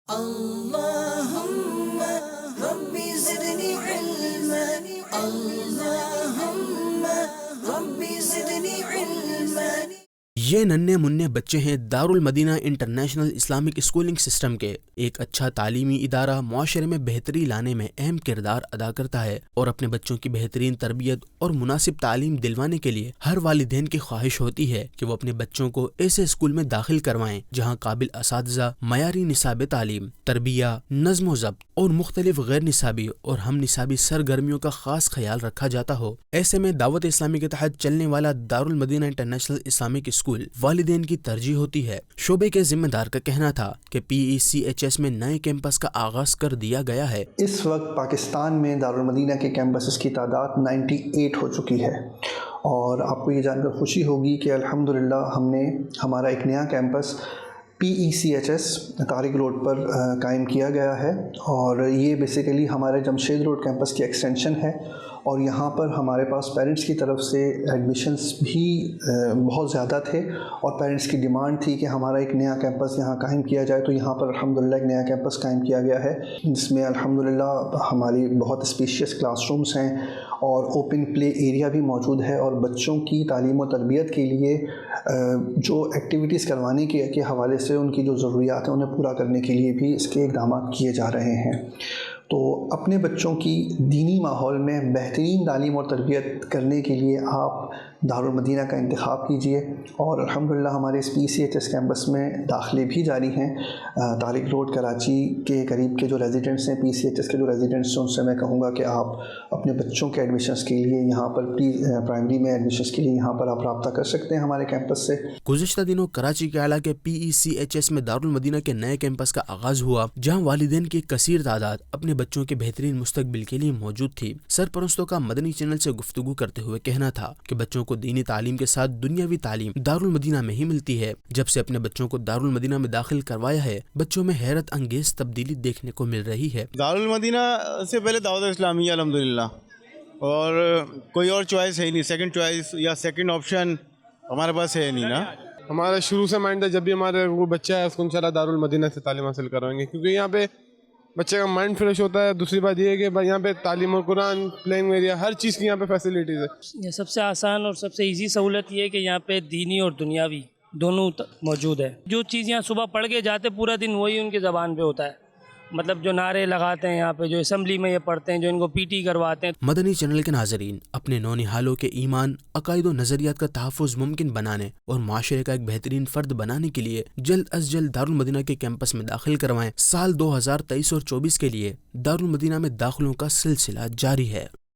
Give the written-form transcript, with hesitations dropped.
اللهم ربي زدني علما اللهم ربي زدني علما یہ ننھے منھے بچے ہیں Darul Madinah international Islamic schooling system کے۔ ایک اچھا تعلیمی ادارہ معاشرے میں بہتری لانے میں اہم کردار ادا کرتا ہے اور اپنے بچوں کی بہترین تربیت اور مناسب تعلیم دلوانے کے لیے ہر والدین کی خواہش ہوتی ہے کہ وہ اپنے بچوں کو ایسے اسکول میں داخل کروائیں جہاں قابل اساتذہ، معیاری نصاب تعلیم، تربیہ، نظم و ضبط اور مختلف غیر نصابی اور ہم نصابی سرگرمیوں کا خاص خیال رکھا جاتا ہو۔ ایسے میں دعوت اسلامی کے تحت چلنے والا دارالمدینہ انٹرنیشنل اسلامک اسکول والدین کی ترجیح ہوتی ہے۔ شعبے کے ذمہ دار کا کہنا تھا کہ PECHS میں نئے کیمپس کا آغاز کر دیا گیا ہے۔ اس وقت پاکستان میں دارالمدینہ کے کیمپسز کی تعداد 98 ہو چکی ہے، اور آپ کو یہ جان کر خوشی ہوگی کہ الحمدللہ ہم نے ہمارا ایک نیا کیمپس PECHS طارق روڈ پر قائم کیا گیا ہے، اور یہ بیسیکلی ہمارے جمشید روڈ کیمپس کی ایکسٹینشن ہے، اور یہاں پر ہمارے پاس پیرنٹس کی طرف سے ایڈمیشنز بھی بہت زیادہ تھے، اور پیرنٹس کی ڈیمانڈ تھی کہ ہمارا ایک نیا کیمپس یہاں قائم کیا جائے، تو یہاں پر الحمدللہ ایک نیا کیمپس قائم کیا گیا ہے جس میں الحمدللہ ہماری بہت اسپیشیس کلاس رومز ہیں اور اوپن پلے ایریا بھی موجود ہے، اور بچوں کی تعلیم و تربیت کے لیے جو ایکٹیویٹیز کروانے کے حوالے سے ان کی جو ضروریات ہیں انہیں پورا کرنے کے لیے بھی اس کے اقدامات کیے جا رہے ہیں۔ تو اپنے بچوں کی دینی ماحول میں بہترین تعلیم اور تربیت کرنے کے لیے آپ دارالمدینہ کا انتخاب کیجیے، اور الحمدللہ ہمارے اس PECHS کیمپس میں داخلے بھی جاری ہیں۔ طارق روڈ کراچی کے قریب کے جو ریزیڈنٹس ہیں، PECHS کے جو ریزیڈنٹس ہیں، ان سے میں کہوں گا کہ آپ اپنے بچوں کے ایڈمیشنز کے لیے یہاں پر پرائمری میں ایڈمیشنز کے لیے یہاں پر آپ رابطہ کر سکتے ہیں ہمارے کیمپس سے۔ گزشتہ دنوں کراچی کے علاقے PECHS میں دارالمدینہ کے نئے کیمپس کا آغاز ہوا، جہاں والدین کی کثیر تعداد اپنے بچوں کے بہترین مستقبل کے لیے موجود تھی۔ سرپرستوں کا مدنی چینل سے گفتگو کرتے ہوئے کہنا تھا کہ بچوں کو دینی تعلیم کے ساتھ دنیاوی تعلیم دارالمدینہ میں ہی ملتی ہے۔ جب سے اپنے بچوں کو دارالمدینہ میں داخل کروایا ہے، بچوں میں حیرت انگیز تبدیلی دیکھنے کو مل رہی ہے۔ دارالمدینہ سے پہلے دعوت اسلامیہ الحمدللہ، اور کوئی اور چوائس ہے ہی نہیں، سیکنڈ چوائس یا سیکنڈ آپشن ہمارے پاس ہے نہیں نا۔ ہمارا شروع سے مائنڈ ہے جب بھی ہمارے وہ بچہ ہے اس کو انشاءاللہ دارالمدینہ سے تعلیم حاصل کروائیں گے، کیونکہ یہاں پہ بچے کا مائنڈ فریش ہوتا ہے۔ دوسری بات یہ ہے کہ یہاں پہ تعلیم و قرآن، پلینگ ایریا، ہر چیز کی یہاں پہ فیسلٹیز ہے۔ یہ سب سے آسان اور سب سے ایزی سہولت یہ ہے کہ یہاں پہ دینی اور دنیاوی دونوں موجود ہے۔ جو چیز یہاں صبح پڑھ کے جاتے پورا دن وہی ان کی زبان پہ ہوتا ہے، مطلب جو نعرے لگاتے ہیں یہاں پہ، جو اسمبلی میں یہ پڑھتے ہیں، جو ان کو PT کرواتے ہیں۔ مدنی چینل کے ناظرین، اپنے نونہالوں کے ایمان، عقائد و نظریات کا تحفظ ممکن بنانے اور معاشرے کا ایک بہترین فرد بنانے کے لیے جلد از جلد دارالمدینہ کے کیمپس میں داخل کروائیں۔ سال 2023 اور 24 کے لیے دارالمدینہ میں داخلوں کا سلسلہ جاری ہے۔